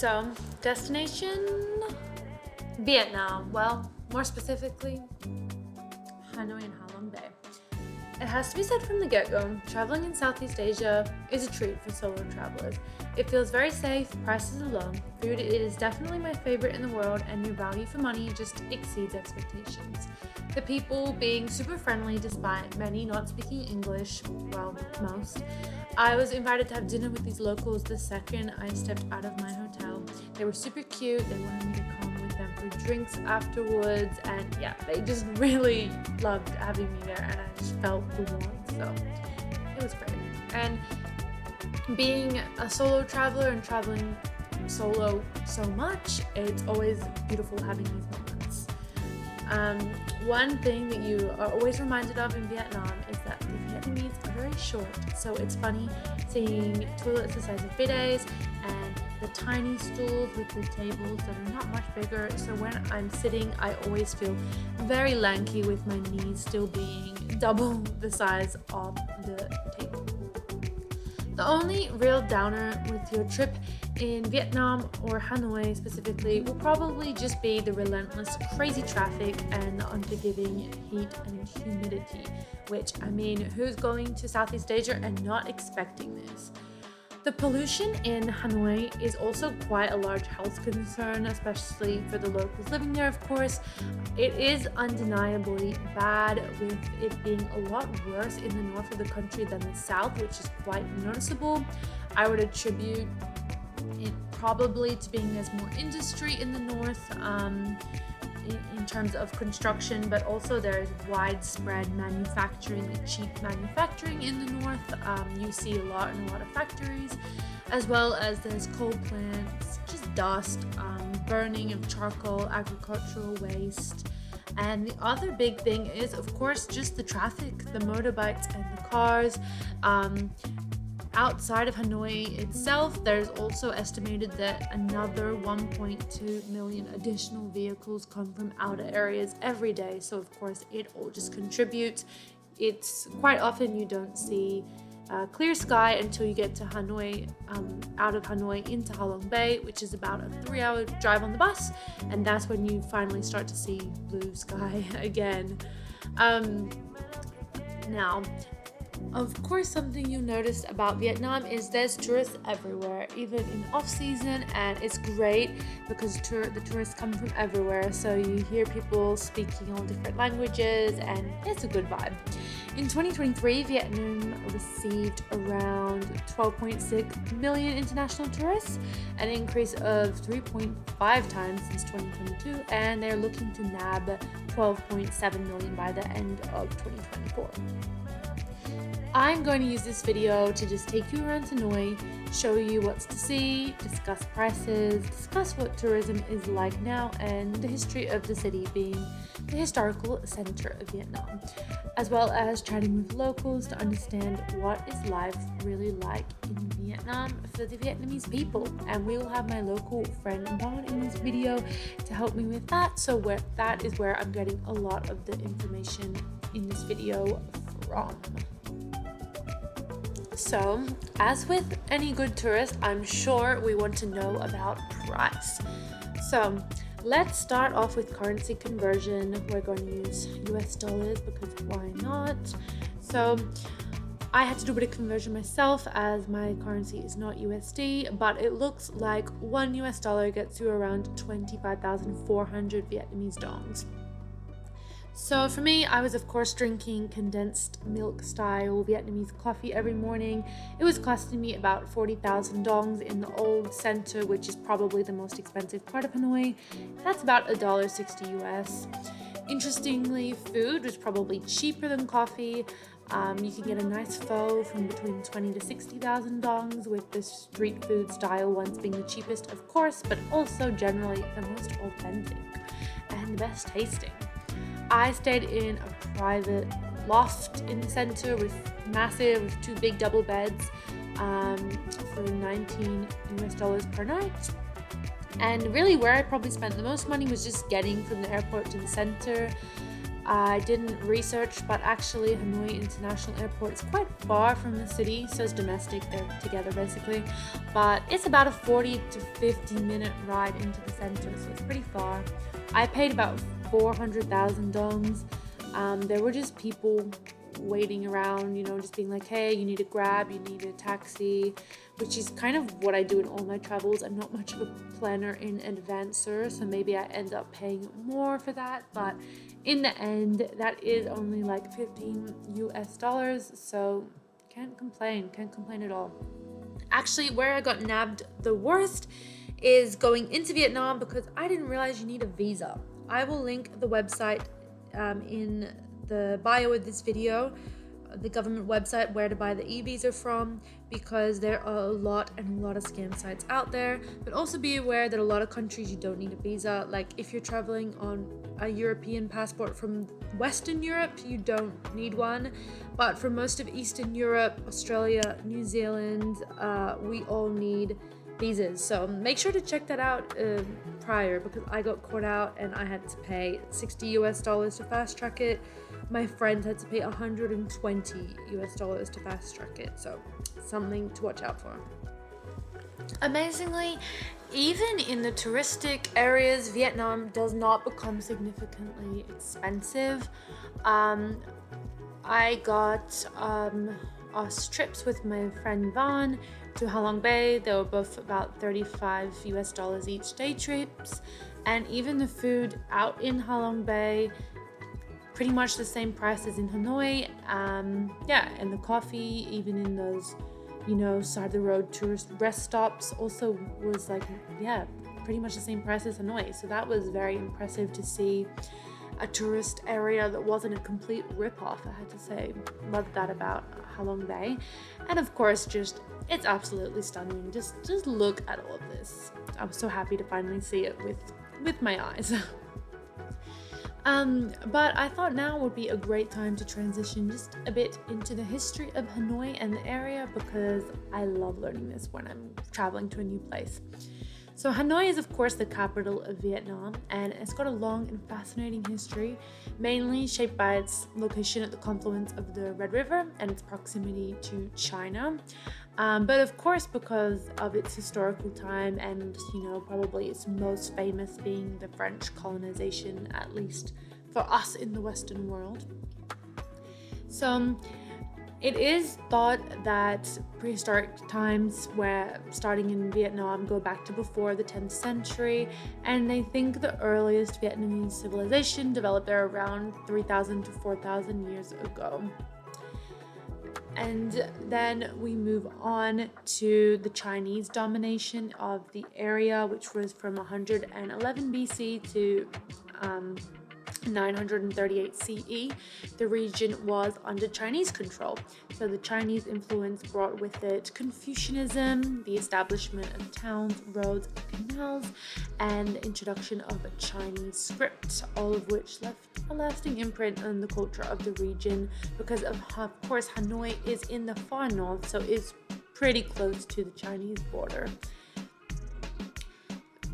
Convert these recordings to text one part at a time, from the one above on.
So, destination Vietnam. Well, more specifically, Hanoi and Ha Long Bay. It has to be said from the get-go, traveling in Southeast Asia is a treat for solo travelers. It feels very safe, prices are low, food is definitely my favorite in the world, and your value for money just exceeds expectations. The people being super friendly despite many not speaking English, well, most. I was invited to have dinner with these locals the second I stepped out of my hotel. They were super cute, they wanted me to come with them for drinks afterwards, and yeah, they just really loved having me there, and I just felt the warmth, so it was great. And being a solo traveler and traveling solo so much, it's always beautiful having these moments. One thing that you are always reminded of in Vietnam is that the Vietnamese are very short, so it's funny seeing toilets the size of bidets and the tiny stools with the tables that are not much bigger. So when I'm sitting, I always feel very lanky with my knees still being double the size of the table. The only real downer with your trip in Vietnam or Hanoi specifically will probably just be the relentless crazy traffic and the unforgiving heat and humidity, which, I mean, who's going to Southeast Asia and not expecting this? The pollution in Hanoi is also quite a large health concern, especially for the locals living there, of course. It is undeniably bad, with it being a lot worse in the north of the country than the south, which is quite noticeable. I would attribute it probably to being there's more industry in the north, in terms of construction, but also there's widespread manufacturing, like cheap manufacturing in the north. You see a lot in a lot of factories, as well as there's coal plants, just dust, burning of charcoal, agricultural waste. And the other big thing is, of course, just the traffic, the motorbikes and the cars. Outside of Hanoi itself, there's also estimated that another 1.2 million additional vehicles come from outer areas every day. So of course, it all just contributes. It's quite often you don't see clear sky until you get to Hanoi, out of Hanoi into Ha Long Bay, which is about a 3-hour drive on the bus. And that's when you finally start to see blue sky again. Now, of course, something you noticed about Vietnam is there's tourists everywhere, even in off-season, and it's great because the tourists come from everywhere, so you hear people speaking all different languages, and it's a good vibe. In 2023, Vietnam received around 12.6 million international tourists, an increase of 3.5 times since 2022, and they're looking to nab 12.7 million by the end of 2024. I'm going to use this video to just take you around Hanoi, show you what's to see, discuss prices, discuss what tourism is like now, and the history of the city being the historical center of Vietnam, as well as chatting with locals to understand what is life really like in Vietnam for the Vietnamese people. And we will have my local friend Bon in this video to help me with that, so that is where I'm getting a lot of the information in this video from. So, as with any good tourist, I'm sure we want to know about price. So, let's start off with currency conversion. We're going to use US dollars because why not? So, I had to do a bit of conversion myself as my currency is not USD, but it looks like $1 gets you around 25,400 Vietnamese dongs. So for me, I was of course drinking condensed milk style Vietnamese coffee every morning. It was costing me about 40,000 dongs in the old center, which is probably the most expensive part of Hanoi. That's about $1.60 US. Interestingly, food was probably cheaper than coffee. You can get a nice pho from between 20 to 60,000 dongs, with the street food style ones being the cheapest, of course, but also generally the most authentic and the best tasting. I stayed in a private loft in the center with two big double beds for $19 per night. And really where I probably spent the most money was just getting from the airport to the center. I didn't research, but actually Hanoi International Airport is quite far from the city, so it's domestic, they're together basically. But it's about a 40 to 50 minute ride into the center, so it's pretty far. I paid about 400,000 dongs. There were just people waiting around, just being like, hey, you need a grab, you need a taxi, which is kind of what I do in all my travels. I'm not much of a planner in advancer, so maybe I end up paying more for that, but in the end that is only like $15, so can't complain at all. Actually, where I got nabbed the worst is going into Vietnam, because I didn't realize you need a visa. I will link the website in the bio of this video, the government website where to buy the e-visa from, because there are a lot of scam sites out there. But also be aware that a lot of countries you don't need a visa. Like if you're traveling on a European passport from Western Europe, you don't need one, but for most of Eastern Europe, Australia, New Zealand, we all need visas. So make sure to check that out prior, because I got caught out and I had to pay $60 to fast track it. My friend had to pay $120 to fast track it, so something to watch out for. Amazingly, even in the touristic areas, Vietnam does not become significantly expensive. I got us trips with my friend Vaughn to Halong Bay. They were both about $35 each day trips, and even the food out in Halong Bay, pretty much the same price as in Hanoi. And the coffee, even in those, side of the road tourist rest stops, also was pretty much the same price as Hanoi. So that was very impressive to see a tourist area that wasn't a complete rip-off, I had to say. Loved that about Halong Bay. And of course, it's absolutely stunning. Just look at all of this. I was so happy to finally see it with my eyes. But I thought now would be a great time to transition just a bit into the history of Hanoi and the area, because I love learning this when I'm traveling to a new place. So Hanoi is of course the capital of Vietnam, and it's got a long and fascinating history, mainly shaped by its location at the confluence of the Red River and its proximity to China. But of course, because of its historical time and, probably its most famous being the French colonization, at least for us in the Western world. So it is thought that prehistoric times, where starting in Vietnam, go back to before the 10th century, and they think the earliest Vietnamese civilization developed there around 3,000 to 4,000 years ago. And then we move on to the Chinese domination of the area, which was from 111 BC to 938 CE. The region was under Chinese control. So the Chinese influence brought with it Confucianism, the establishment of towns, roads, and canals, and the introduction of a Chinese script, all of which left a lasting imprint on the culture of the region, because of course Hanoi is in the far north, so it's pretty close to the Chinese border.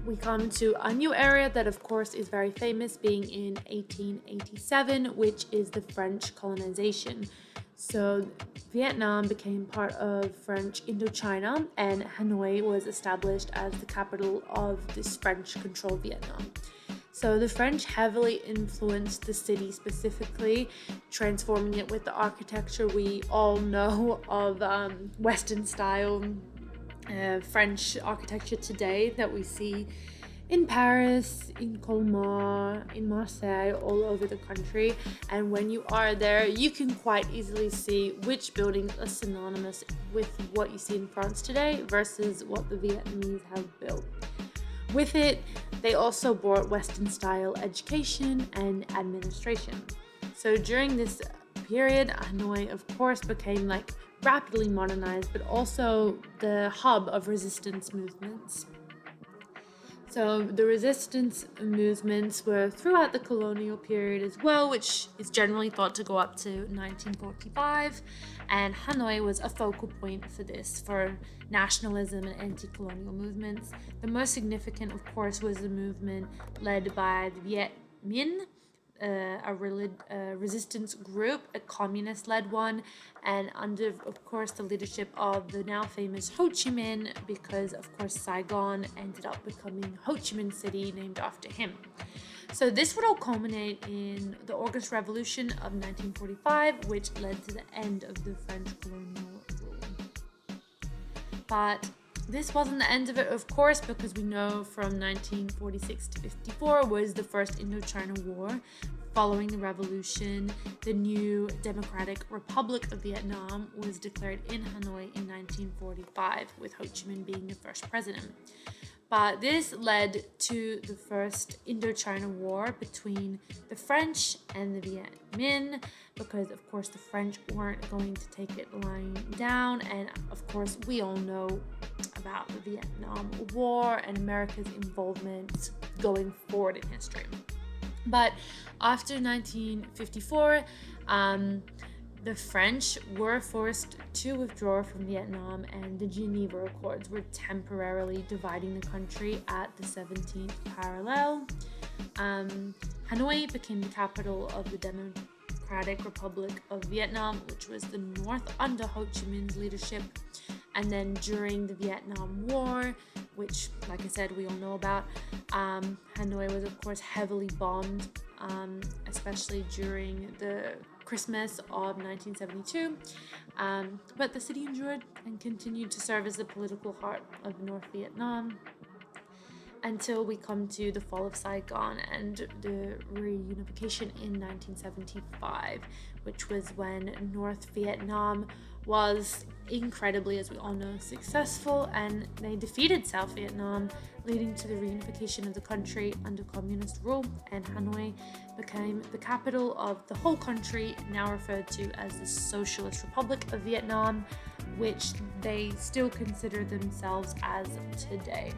We come to a new area that of course is very famous, being in 1887, which is the French colonization. So Vietnam became part of French Indochina, and Hanoi was established as the capital of this French-controlled Vietnam. So the French heavily influenced the city specifically, transforming it with the architecture we all know of, Western style French architecture today that we see in Paris, in Colmar, in Marseille, all over the country. And when you are there, you can quite easily see which buildings are synonymous with what you see in France today versus what the Vietnamese have built. With it, they also brought Western style education and administration. So during this period, Hanoi of course became rapidly modernized, but also the hub of resistance movements. So the resistance movements were throughout the colonial period as well, which is generally thought to go up to 1945, and Hanoi was a focal point for this, for nationalism and anti-colonial movements. The most significant, of course, was the movement led by the Viet Minh, a resistance group, a communist-led one, and under, of course, the leadership of the now famous Ho Chi Minh, because, of course, Saigon ended up becoming Ho Chi Minh City, named after him. So this would all culminate in the August Revolution of 1945, which led to the end of the French colonial rule. But this wasn't the end of it, of course, because we know from 1946 to 54 was the first Indochina War. Following the revolution, the new Democratic Republic of Vietnam was declared in Hanoi in 1945, with Ho Chi Minh being the first president. But this led to the first Indochina War between the French and the Viet Minh, because of course the French weren't going to take it lying down, and of course we all know about the Vietnam War and America's involvement going forward in history. But after 1954, the French were forced to withdraw from Vietnam, and the Geneva Accords were temporarily dividing the country at the 17th parallel. Hanoi became the capital of the Democratic Republic of Vietnam, which was the north under Ho Chi Minh's leadership. And then during the Vietnam War, which, like I said, we all know about, Hanoi was, of course, heavily bombed, especially during the Christmas of 1972, but the city endured and continued to serve as the political heart of North Vietnam until we come to the fall of Saigon and the reunification in 1975, which was when North Vietnam was incredibly, as we all know, successful, and they defeated South Vietnam, leading to the reunification of the country under communist rule, and Hanoi became the capital of the whole country, now referred to as the Socialist Republic of Vietnam, which they still consider themselves as today.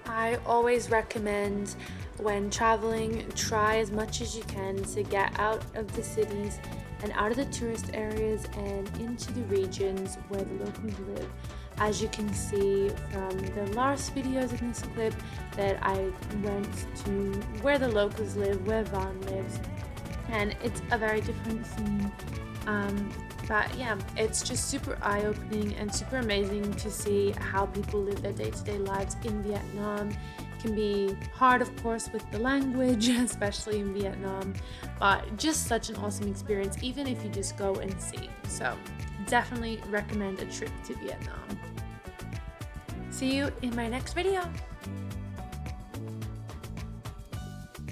I always recommend, when traveling, try as much as you can to get out of the cities and out of the tourist areas and into the regions where the locals live. As you can see from the last videos in this clip, that I went to where the locals live, where Van lives, and it's a very different scene. But yeah, it's just super eye-opening and super amazing to see how people live their day-to-day lives in Vietnam. It can be hard, of course, with the language, especially in Vietnam, but just such an awesome experience, even if you just go and see. So definitely recommend a trip to Vietnam. See you in my next video.